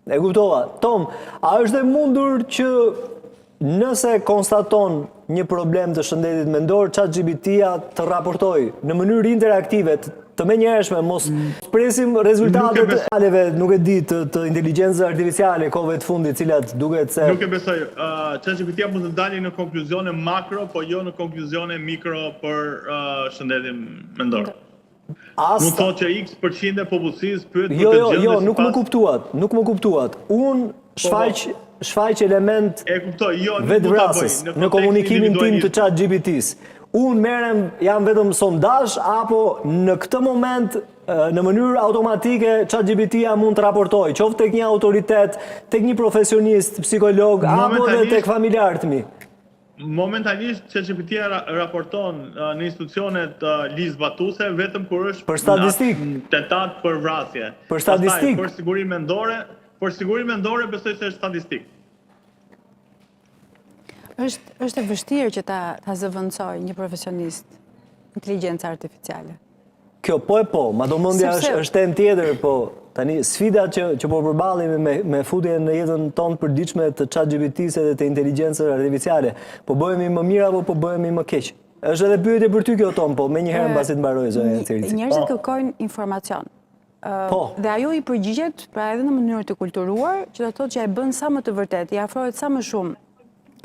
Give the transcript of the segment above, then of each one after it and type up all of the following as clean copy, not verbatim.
E kuptova. Tom, a është e mundur që nëse konstaton një problem të shëndetit mendor, ChatGPT-ja të raportoj në mënyrë interaktive, të menjëhershme, mos presim rezultatet e aleve, nuk e di, të inteligjencës artificiale kohëve të fundit, cilat duket se... Nuk e besoj. ChatGPT-ja mund të dalë në konkluzione makro, po jo në konkluzione mikro për shëndetin mendor. Mund thotë që X% e popullsisë pyet për të gjendje. Jo, nuk më kuptuat. Unë shfaq element vetvrasës në komunikimin tim të ChatGPT-s. Unë jam vetëm sondazh apo në këtë moment në mënyrë automatike ChatGPT-ja mund të raportoj, qoftë tek një autoritet, tek një profesionist, psikolog, apo dhe tek familjarët mi. Momentalisht ChatGPT-ja raporton në institucionet ligjzbatuse vetëm kur është për statistik, tentat për vrasje. Për statistik. Për siguri mendore besoj se është statistik. Është e vështirë që ta zëvendësoj një profesionist inteligjencë artificiale. Kjo po, madomendja është temë tjetër, po tani sfidat që po përballemi me futjen në jetën tonë përditshme të ChatGPT-s dhe të inteligjencës artificiale, po bëhemi më mirë apo po bëhemi më keq? Është edhe pyetje për ty kjo, Tom, po menjëherë mbasi të mbaroj zonja Cirici. Njerëzit kërkojnë informacion. Dhe ajo i përgjigjet pra edhe në mënyrë të kulturuar, që do të thotë që e bën sa më të vërtetë, i afrohet sa më shumë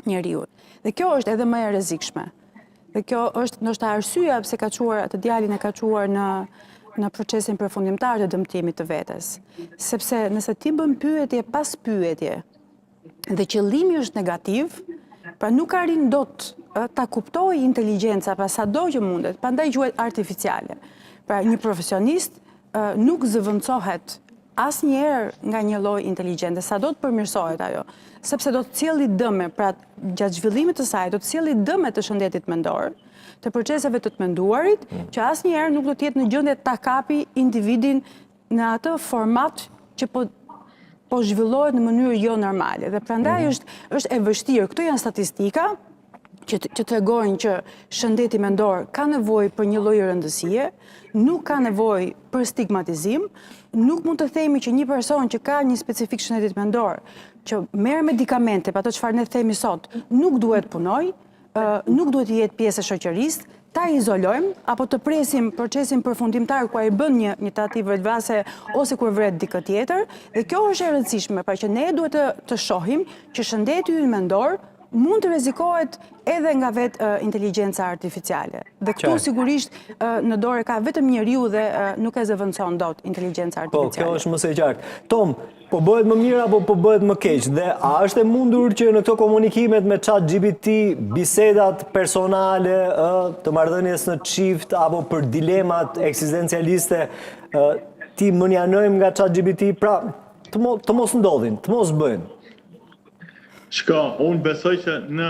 njeriut. Dhe kjo është edhe më e rrezikshme. Dhe kjo është ndoshta arsyeja pse ka çuar atë djalin e ka çuar në procesin përfundimtar të dëmtimit të vetes. Sepse nëse ti bën pyetje pas pyetje dhe qëllimi është negativ, pra nuk arrin dot ta kuptojë inteligjenca pa sado që mundet, prandaj quhet artificiale. Pra një profesionist nuk zëvendësohet asnjëherë nga një lloj inteligjente, sa do të përmirësohet ajo, sepse do të cilë dëme, pra gjatë zhvillimit të saj, do të cilë dëme të shëndetit mendor, të proceseve të menduarit, që asnjëherë nuk do të jetë në gjendje ta kapi individin në atë format që po zhvillohet në mënyrë jo normale. Dhe prandaj është e vështirë. Këto janë statistika që tregojnë që shëndeti mendor ka nevojë për një lloj rëndësie, nuk ka nevojë për stigmatizim, nuk mund të themi që një person që ka një specifik shëndetit mendor, që merr medikamente, pa ato çfarë ne themi sot, nuk duhet punoj, nuk duhet të jetë pjesë e shoqërisë, ta izolojmë apo të presim procesin përfundimtar ku ai bën një tentativë vetvrasje ose kur vret dikë tjetër, dhe kjo është e rëndësishme, pra që ne duhet të shohim që shëndeti ynë mendor mund të rrezikohet edhe nga vetë inteligjenca artificiale. Dhe këtu sigurisht në dorë ka vetëm njeriu dhe nuk e zëvendëson dot inteligjenca artificiale. Po, kjo është më së qartë. Tom, po bëhet më mirë apo po bëhet më keq? Dhe a është e mundur që në këto komunikimet me ChatGPT, bisedat personale, të marrëdhënies në çift apo për dilemat ekzistencialiste, ti mënjanojmë nga ChatGPT, pra të mos ndodhin, të mos bëjnë? Shko, unë besoj që në